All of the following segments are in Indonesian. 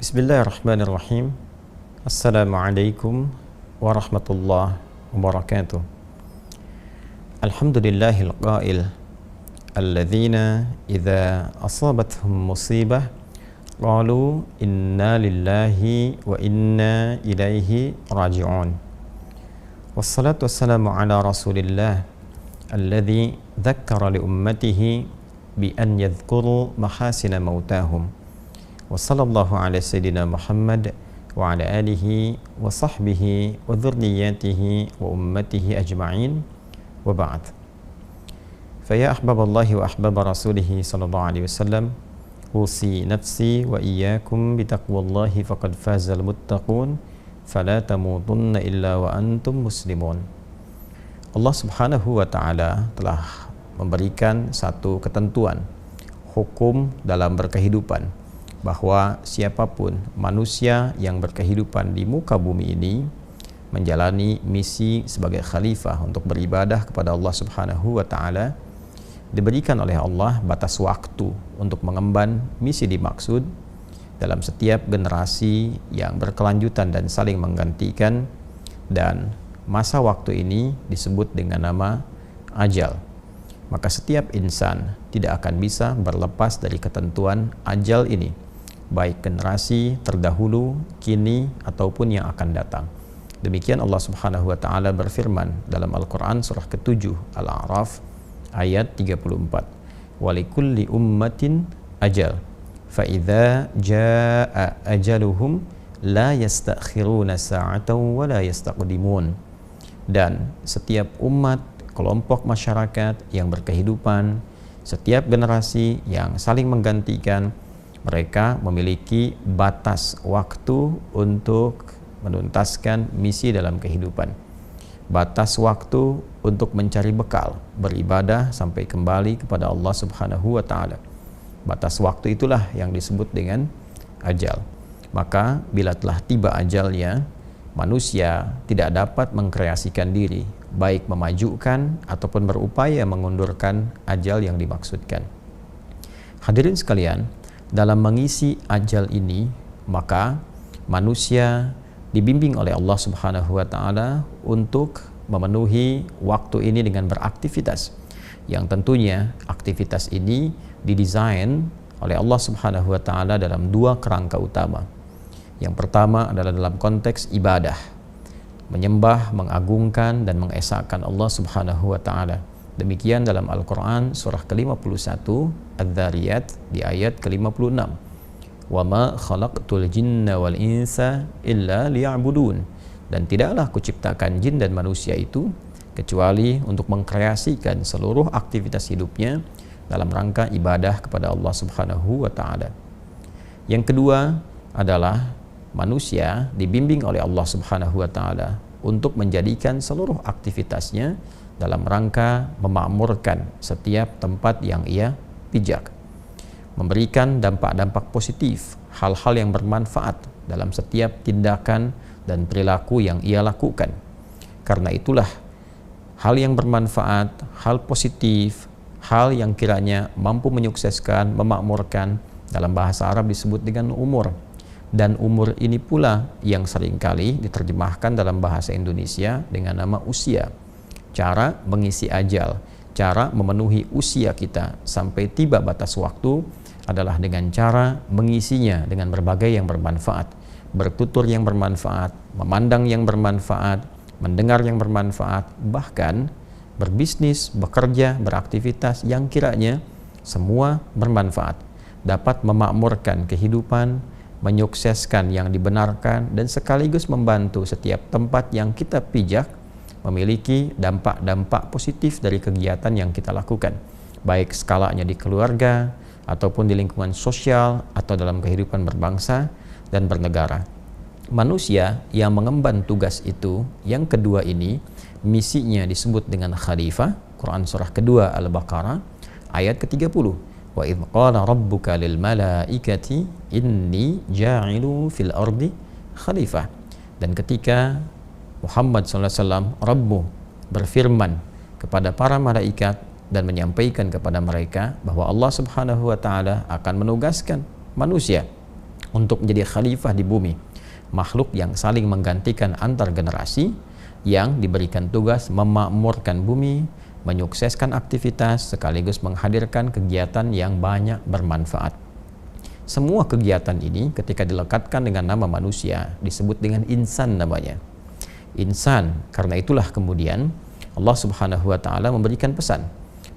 Bismillahirrahmanirrahim. Assalamualaikum warahmatullahi wabarakatuh. Alhamdulillahil qail alladzina idza asabathum musibah qalu inna lillahi wa inna ilaihi raji'un. Wassalatu wassalamu ala rasulillah alladzi dzakkara li ummatihi bi an yadhkuru mahasina mautahum. Wa sallallahu ala sayyidina Muhammad wa ala alihi wa sahbihi wa dhurriyyatihi wa ummatihi ajma'in wa ba'd. Fa ya ahbaballahi wa ahbaba rasulihi sallallahu alaihi wasallam, usi nafsi wa iyyakum bi taqwallahi faqad fazal muttaqun fala tamutunna illa wa antum muslimun. Allah Subhanahu wa taala telah memberikan satu ketentuan hukum dalam berkehidupan, bahwa siapapun manusia yang berkehidupan di muka bumi ini menjalani misi sebagai khalifah untuk beribadah kepada Allah Subhanahu wa taala, diberikan oleh Allah batas waktu untuk mengemban misi dimaksud dalam setiap generasi yang berkelanjutan dan saling menggantikan, dan masa waktu ini disebut dengan nama ajal. Maka setiap insan tidak akan bisa berlepas dari ketentuan ajal ini, baik generasi terdahulu, kini, ataupun yang akan datang. Demikian Allah Subhanahu wa taala berfirman dalam Al-Qur'an surah ke-7 Al-A'raf ayat 34. Walikulli ummatin ajal fa idza jaa ajaluhum la yastakhiruna sa'atan wa la yastaqdimun. Dan setiap umat, kelompok masyarakat yang berkehidupan, setiap generasi yang saling menggantikan, mereka memiliki batas waktu untuk menuntaskan misi dalam kehidupan, batas waktu untuk mencari bekal, beribadah sampai kembali kepada Allah Subhanahu wa taala. Batas waktu itulah yang disebut dengan ajal. Maka bila telah tiba ajalnya, manusia tidak dapat mengkreasikan diri, baik memajukan ataupun berupaya mengundurkan ajal yang dimaksudkan. Hadirin sekalian, dalam mengisi ajal ini, maka manusia dibimbing oleh Allah Subhanahu wa taala untuk memenuhi waktu ini dengan beraktivitas, yang tentunya aktivitas ini didesain oleh Allah Subhanahu wa taala dalam dua kerangka utama. Yang pertama adalah dalam konteks ibadah, menyembah, mengagungkan dan mengesahkan Allah Subhanahu wa taala. Demikian dalam Al-Quran surah ke-51 Adz-Dzariyat di ayat ke-56. Wa ma khalaqtul jinna wal insa illa liya'budun. Dan tidaklah kuciptakan jin dan manusia itu kecuali untuk mengkreasikan seluruh aktivitas hidupnya dalam rangka ibadah kepada Allah Subhanahu wa taala. Yang kedua adalah manusia dibimbing oleh Allah Subhanahu wa taala untuk menjadikan seluruh aktivitasnya dalam rangka memakmurkan setiap tempat yang ia pijak, memberikan dampak-dampak positif, hal-hal yang bermanfaat dalam setiap tindakan dan perilaku yang ia lakukan. Karena itulah hal yang bermanfaat, hal positif, hal yang kiranya mampu menyukseskan, memakmurkan, dalam bahasa Arab disebut dengan umur. Dan umur ini pula yang seringkali diterjemahkan dalam bahasa Indonesia dengan nama usia. Cara mengisi ajal, cara memenuhi usia kita sampai tiba batas waktu adalah dengan cara mengisinya dengan berbagai yang bermanfaat, bertutur yang bermanfaat, memandang yang bermanfaat, mendengar yang bermanfaat, bahkan berbisnis, bekerja, beraktivitas yang kiranya semua bermanfaat, dapat memakmurkan kehidupan, menyukseskan yang dibenarkan, dan sekaligus membantu setiap tempat yang kita pijak memiliki dampak-dampak positif dari kegiatan yang kita lakukan, baik skalanya di keluarga, ataupun di lingkungan sosial, atau dalam kehidupan berbangsa dan bernegara. Manusia yang mengemban tugas itu, yang kedua ini, misinya disebut dengan khalifah. Quran surah kedua Al-Baqarah ayat ke-30. Wa idh qala rabbuka lil malaikati inni ja'ilu fil ardi khalifah. Dan ketika Muhammad SAW, Rabbu, berfirman kepada para malaikat dan menyampaikan kepada mereka bahwa Allah Subhanahu wa taala akan menugaskan manusia untuk menjadi khalifah di bumi, makhluk yang saling menggantikan antar generasi, yang diberikan tugas memakmurkan bumi, menyukseskan aktivitas sekaligus menghadirkan kegiatan yang banyak bermanfaat. Semua kegiatan ini ketika dilekatkan dengan nama manusia disebut dengan insan namanya. Insan, karena itulah kemudian Allah Subhanahu wa taala memberikan pesan.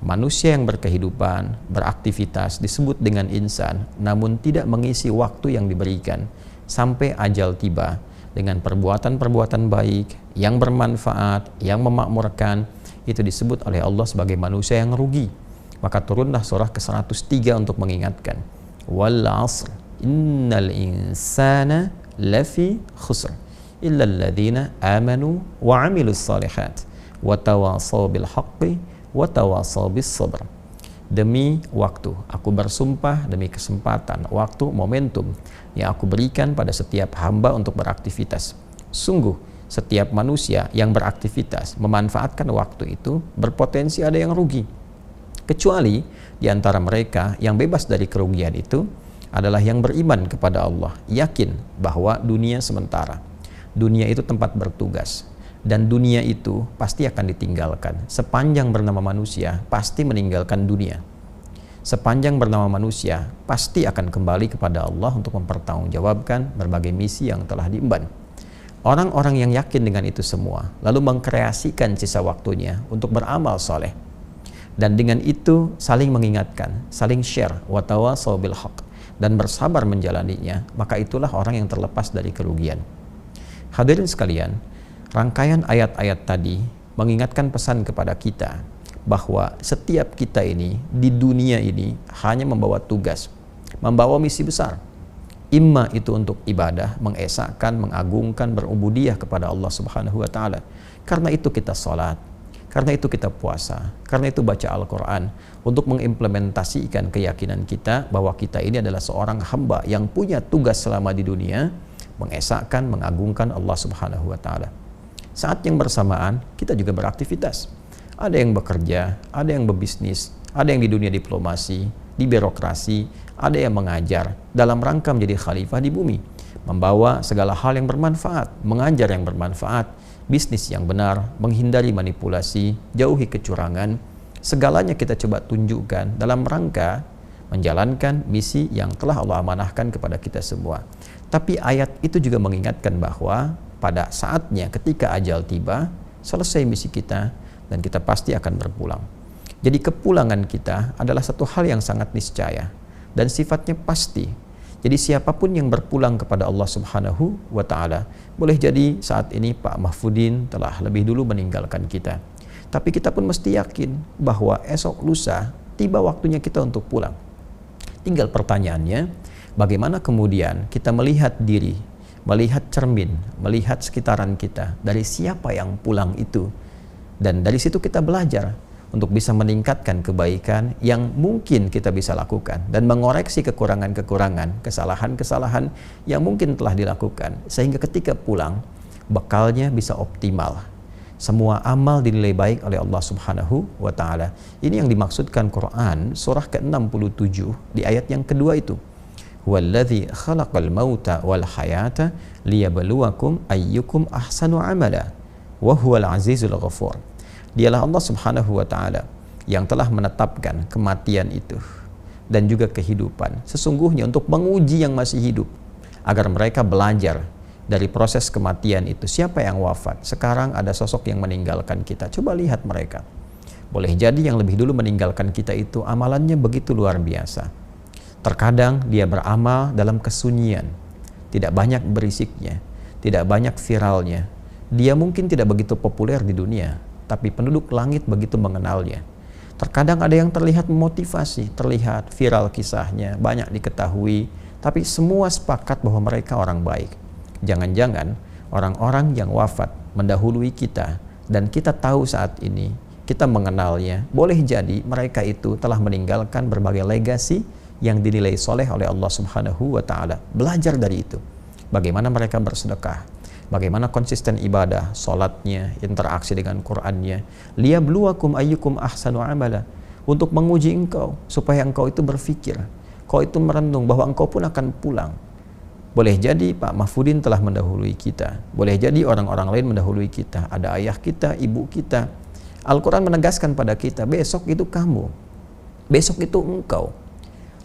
Manusia yang berkehidupan, beraktivitas disebut dengan insan, namun tidak mengisi waktu yang diberikan sampai ajal tiba dengan perbuatan-perbuatan baik yang bermanfaat, yang memakmurkan, itu disebut oleh Allah sebagai manusia yang rugi. Maka turunlah surah ke-103 untuk mengingatkan, wal 'asr innal insana lafi khusr illa alladhina amanu wa 'amilus shalihat wa tawasaw bil haqqi wa tawasaw bis sabr. Demi waktu, aku bersumpah, demi kesempatan, waktu, momentum yang aku berikan pada setiap hamba untuk beraktivitas. Sungguh, setiap manusia yang beraktivitas memanfaatkan waktu itu berpotensi ada yang rugi. Kecuali di antara mereka yang bebas dari kerugian itu adalah yang beriman kepada Allah, yakin bahwa dunia sementara. Dunia itu tempat bertugas. Dan dunia itu pasti akan ditinggalkan. Sepanjang bernama manusia, pasti meninggalkan dunia. Sepanjang bernama manusia, pasti akan kembali kepada Allah untuk mempertanggungjawabkan berbagai misi yang telah diemban. Orang-orang yang yakin dengan itu semua, lalu mengkreasikan sisa waktunya untuk beramal soleh. Dan dengan itu saling mengingatkan, saling share, wa tawasaw bil haqq, dan bersabar menjalaninya, maka itulah orang yang terlepas dari kerugian. Hadirin sekalian, rangkaian ayat-ayat tadi mengingatkan pesan kepada kita bahwa setiap kita ini di dunia ini hanya membawa tugas, membawa misi besar. Imma itu untuk ibadah, mengesahkan, mengagungkan, berubudiyah kepada Allah Subhanahu wa taala. Karena itu kita salat, karena itu kita puasa, karena itu baca Al-Qur'an untuk mengimplementasikan keyakinan kita bahwa kita ini adalah seorang hamba yang punya tugas selama di dunia, mengesahkan, mengagungkan Allah Subhanahu wa taala. Saat yang bersamaan kita juga beraktivitas. Ada yang bekerja, ada yang berbisnis, ada yang di dunia diplomasi, di birokrasi, ada yang mengajar dalam rangka menjadi khalifah di bumi, membawa segala hal yang bermanfaat, mengajar yang bermanfaat, bisnis yang benar, menghindari manipulasi, jauhi kecurangan. Segalanya kita coba tunjukkan dalam rangka menjalankan misi yang telah Allah amanahkan kepada kita semua. Tapi ayat itu juga mengingatkan bahwa pada saatnya ketika ajal tiba, selesai misi kita dan kita pasti akan berpulang. Jadi kepulangan kita adalah satu hal yang sangat niscaya dan sifatnya pasti. Jadi siapapun yang berpulang kepada Allah Subhanahu wa taala, boleh jadi saat ini Pak Mahfudin telah lebih dulu meninggalkan kita. Tapi kita pun mesti yakin bahwa esok lusa tiba waktunya kita untuk pulang. Tinggal pertanyaannya, bagaimana kemudian kita melihat diri, melihat cermin, melihat sekitaran kita, dari siapa yang pulang itu. Dan dari situ kita belajar untuk bisa meningkatkan kebaikan yang mungkin kita bisa lakukan dan mengoreksi kekurangan-kekurangan, kesalahan-kesalahan yang mungkin telah dilakukan, sehingga ketika pulang bekalnya bisa optimal. Semua amal dinilai baik oleh Allah Subhanahu wa taala. Ini yang dimaksudkan Quran surah ke-67 di ayat yang kedua itu. Huwallazi khalaqal mauta wal hayata liyabluwakum ayyukum ahsanu amala wa huwal azizul ghafur. Dialah Allah Subhanahu wa taala yang telah menetapkan kematian itu dan juga kehidupan sesungguhnya untuk menguji yang masih hidup agar mereka belajar dari proses kematian itu. Siapa yang wafat? Sekarang ada sosok yang meninggalkan kita. Coba lihat mereka. Boleh jadi yang lebih dulu meninggalkan kita itu amalannya begitu luar biasa. Terkadang dia beramal dalam kesunyian, tidak banyak berisiknya, tidak banyak viralnya. Dia mungkin tidak begitu populer di dunia, tapi penduduk langit begitu mengenalnya. Terkadang ada yang terlihat memotivasi, terlihat viral kisahnya, banyak diketahui, tapi semua sepakat bahwa mereka orang baik. Jangan-jangan orang-orang yang wafat mendahului kita dan kita tahu saat ini, kita mengenalnya, boleh jadi mereka itu telah meninggalkan berbagai legasi yang dinilai soleh oleh Allah Subhanahu wa taala. Belajar dari itu. Bagaimana mereka bersedekah, bagaimana konsisten ibadah, salatnya, interaksi dengan Qur'annya. Liyabluwakum ayyukum ahsanu amala, untuk menguji engkau supaya engkau itu berpikir, kau itu merenung bahwa engkau pun akan pulang. Boleh jadi Pak Mahfudin telah mendahului kita, boleh jadi orang-orang lain mendahului kita, ada ayah kita, ibu kita. Al-Quran menegaskan pada kita, besok itu kamu, besok itu engkau.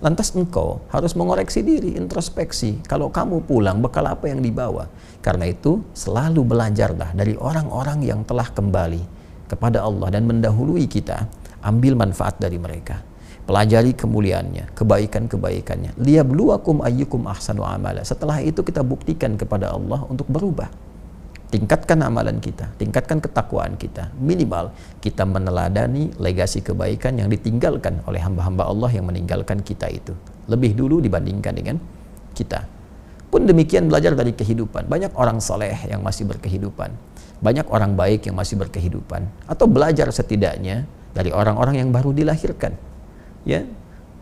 Lantas engkau harus mengoreksi diri, introspeksi. Kalau kamu pulang, bekal apa yang dibawa? Karena itu selalu belajarlah dari orang-orang yang telah kembali kepada Allah dan mendahului kita. Ambil manfaat dari mereka, pelajari kemuliaannya, kebaikan-kebaikannya. Liyabluwakum ayyukum ahsanu amala. Setelah itu kita buktikan kepada Allah untuk berubah. Tingkatkan amalan kita, tingkatkan ketakwaan kita. Minimal kita meneladani legasi kebaikan yang ditinggalkan oleh hamba-hamba Allah yang meninggalkan kita itu lebih dulu dibandingkan dengan kita. Pun demikian belajar dari kehidupan. Banyak orang soleh yang masih berkehidupan, banyak orang baik yang masih berkehidupan. Atau belajar setidaknya dari orang-orang yang baru dilahirkan. Ya,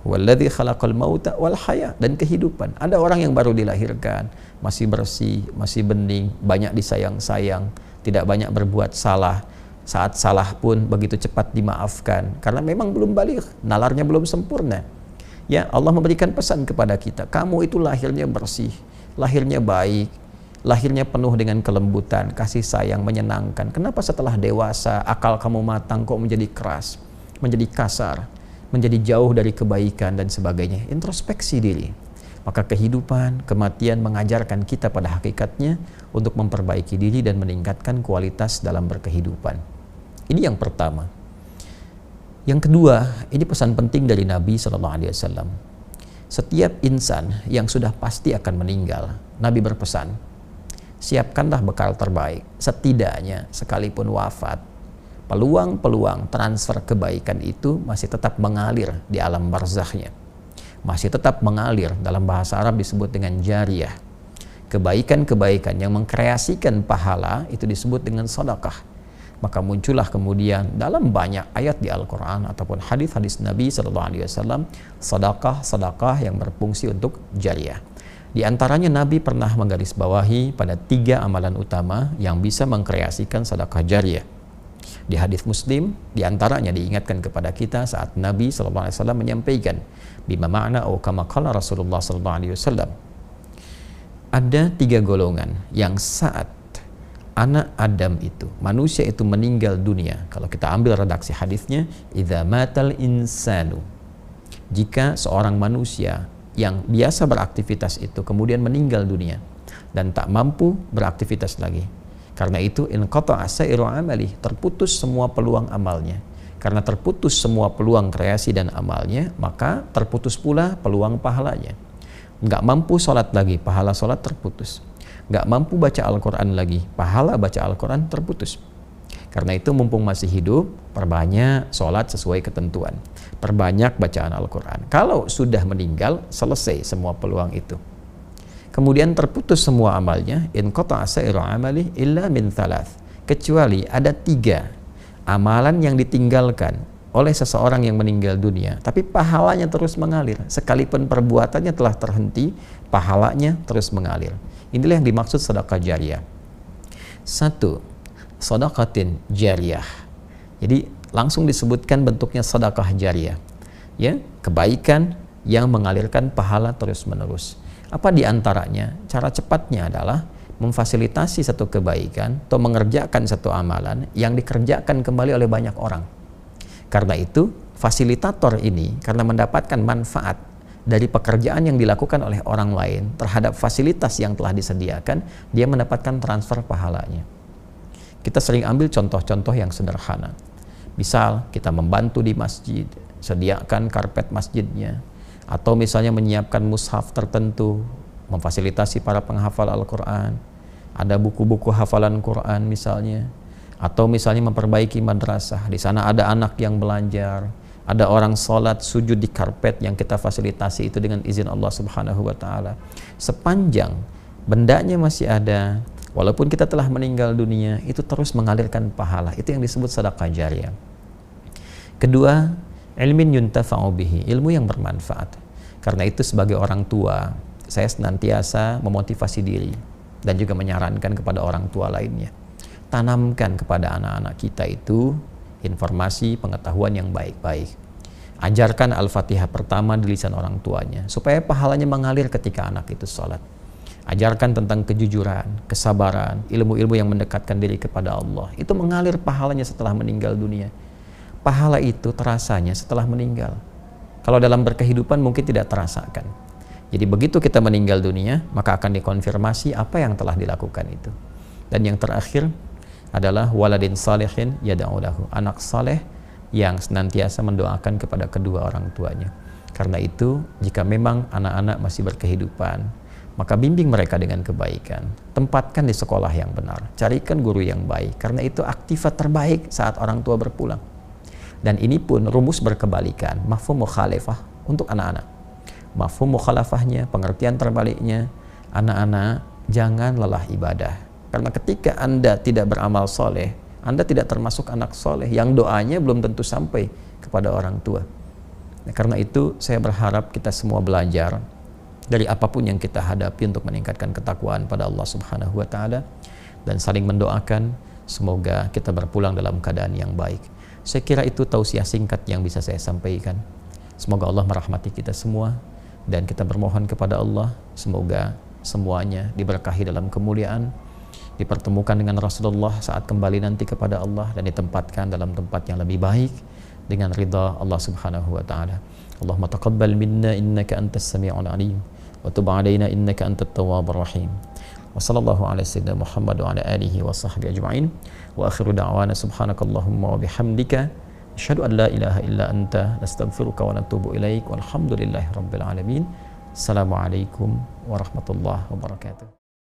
Walladzi khalaqal mauta wal haya, dan kehidupan. Ada orang yang baru dilahirkan, masih bersih, masih bening, banyak disayang-sayang, tidak banyak berbuat salah. Saat salah pun begitu cepat dimaafkan karena memang belum baligh, nalarnya belum sempurna. Ya, Allah memberikan pesan kepada kita, kamu itu lahirnya bersih, lahirnya baik, lahirnya penuh dengan kelembutan, kasih sayang, menyenangkan. Kenapa setelah dewasa, akal kamu matang kok menjadi keras, menjadi kasar, menjadi jauh dari kebaikan dan sebagainya? Introspeksi diri. Maka kehidupan, kematian mengajarkan kita pada hakikatnya untuk memperbaiki diri dan meningkatkan kualitas dalam berkehidupan. Ini yang pertama. Yang kedua, ini pesan penting dari Nabi SAW. Setiap insan yang sudah pasti akan meninggal, Nabi berpesan, siapkanlah bekal terbaik. Setidaknya sekalipun wafat, peluang-peluang transfer kebaikan itu masih tetap mengalir di alam barzakhnya, masih tetap mengalir. Dalam bahasa Arab disebut dengan jariyah. Kebaikan-kebaikan yang mengkreasikan pahala itu disebut dengan sedekah. Maka muncullah kemudian dalam banyak ayat di Al-Quran ataupun hadis-hadis Nabi SAW, sedekah-sedekah yang berfungsi untuk jariyah. Di antaranya Nabi pernah menggarisbawahi pada 3 amalan utama yang bisa mengkreasikan sedekah jariyah. Di hadis Muslim, diantaranya diingatkan kepada kita saat Nabi SAW menyampaikan, bima ma'na au kama qala Rasulullah SAW, ada 3 golongan yang saat anak Adam itu, manusia itu meninggal dunia. Kalau kita ambil redaksi hadisnya, idza matal insanu, jika seorang manusia yang biasa beraktivitas itu kemudian meninggal dunia dan tak mampu beraktivitas lagi, karena itu inqata'a sa'iru amali, terputus semua peluang amalnya. Karena terputus semua peluang kreasi dan amalnya, maka terputus pula peluang pahalanya. Nggak mampu sholat lagi, pahala sholat terputus. Nggak mampu baca Al-Quran lagi, pahala baca Al-Quran terputus. Karena itu mumpung masih hidup, perbanyak sholat sesuai ketentuan, perbanyak bacaan Al-Quran. Kalau sudah meninggal, selesai semua peluang itu. Kemudian terputus semua amalnya, in qata'a sa'iru amali illa min thalath, kecuali ada 3 amalan yang ditinggalkan oleh seseorang yang meninggal dunia, tapi pahalanya terus mengalir. Sekalipun perbuatannya telah terhenti, pahalanya terus mengalir. Inilah yang dimaksud sedekah jariyah. 1. Sedekatin jariyah. Jadi langsung disebutkan bentuknya sedekah jariyah. Ya, kebaikan yang mengalirkan pahala terus-menerus. Apa di antaranya? Cara cepatnya adalah memfasilitasi satu kebaikan atau mengerjakan satu amalan yang dikerjakan kembali oleh banyak orang. Karena itu, fasilitator ini karena mendapatkan manfaat dari pekerjaan yang dilakukan oleh orang lain terhadap fasilitas yang telah disediakan, dia mendapatkan transfer pahalanya. Kita sering ambil contoh-contoh yang sederhana. Misal, kita membantu di masjid, sediakan karpet masjidnya, atau misalnya menyiapkan mushaf tertentu, memfasilitasi para penghafal Al-Quran, ada buku-buku hafalan Quran misalnya, atau misalnya memperbaiki madrasah, di sana ada anak yang belajar, ada orang sholat sujud di karpet yang kita fasilitasi itu dengan izin Allah Subhanahu wa Ta'ala. Sepanjang bendanya masih ada, walaupun kita telah meninggal dunia, itu terus mengalirkan pahala. Itu yang disebut sedekah jariyah. Kedua, ilmin yuntafa'u bihi, ilmu yang bermanfaat. Karena itu sebagai orang tua, saya senantiasa memotivasi diri dan juga menyarankan kepada orang tua lainnya, tanamkan kepada anak-anak kita itu informasi pengetahuan yang baik-baik. Ajarkan Al-Fatihah pertama di lisan orang tuanya supaya pahalanya mengalir ketika anak itu sholat. Ajarkan tentang kejujuran, kesabaran, ilmu-ilmu yang mendekatkan diri kepada Allah. Itu mengalir pahalanya setelah meninggal dunia. Pahala itu terasanya setelah meninggal. Kalau dalam berkehidupan mungkin tidak terasakan. Jadi begitu kita meninggal dunia, maka akan dikonfirmasi apa yang telah dilakukan itu. Dan yang terakhir adalah waladin salihin yad'u lahu, anak saleh yang senantiasa mendoakan kepada kedua orang tuanya. Karena itu, jika memang anak-anak masih berkehidupan, maka bimbing mereka dengan kebaikan. Tempatkan di sekolah yang benar. Carikan guru yang baik. Karena itu aktifat terbaik saat orang tua berpulang. Dan ini pun rumus berkebalikan. Mafhum mukhalafah untuk anak-anak. Mafhum mukhalafahnya, pengertian terbaliknya, anak-anak jangan lelah ibadah. Karena ketika Anda tidak beramal soleh, Anda tidak termasuk anak soleh yang doanya belum tentu sampai kepada orang tua. Nah, karena itu saya berharap kita semua belajar dari apapun yang kita hadapi untuk meningkatkan ketakwaan pada Allah Subhanahu wa Ta'ala, dan saling mendoakan semoga kita berpulang dalam keadaan yang baik. Saya kira itu tausiah singkat yang bisa saya sampaikan. Semoga Allah merahmati kita semua, dan kita bermohon kepada Allah semoga semuanya diberkahi dalam kemuliaan, dipertemukan dengan Rasulullah saat kembali nanti kepada Allah, dan ditempatkan dalam tempat yang lebih baik dengan ridha Allah Subhanahu wa Ta'ala. Allahumma taqabbal minna innaka antas sami'ul alim wa tub 'alaina innaka antat tawwabur rahim. Wa sallallahu ala sayyidina Muhammad wa ala alihi wa sahbihi ajma'in. Wa akhiru da'wana subhanakallahumma wa bihamdika asyhadu an la ilaha illa anta nastaghfiruka wa natubu ilaik. Walhamdulillahi rabbil alamin. Assalamualaikum warahmatullahi wabarakatuh.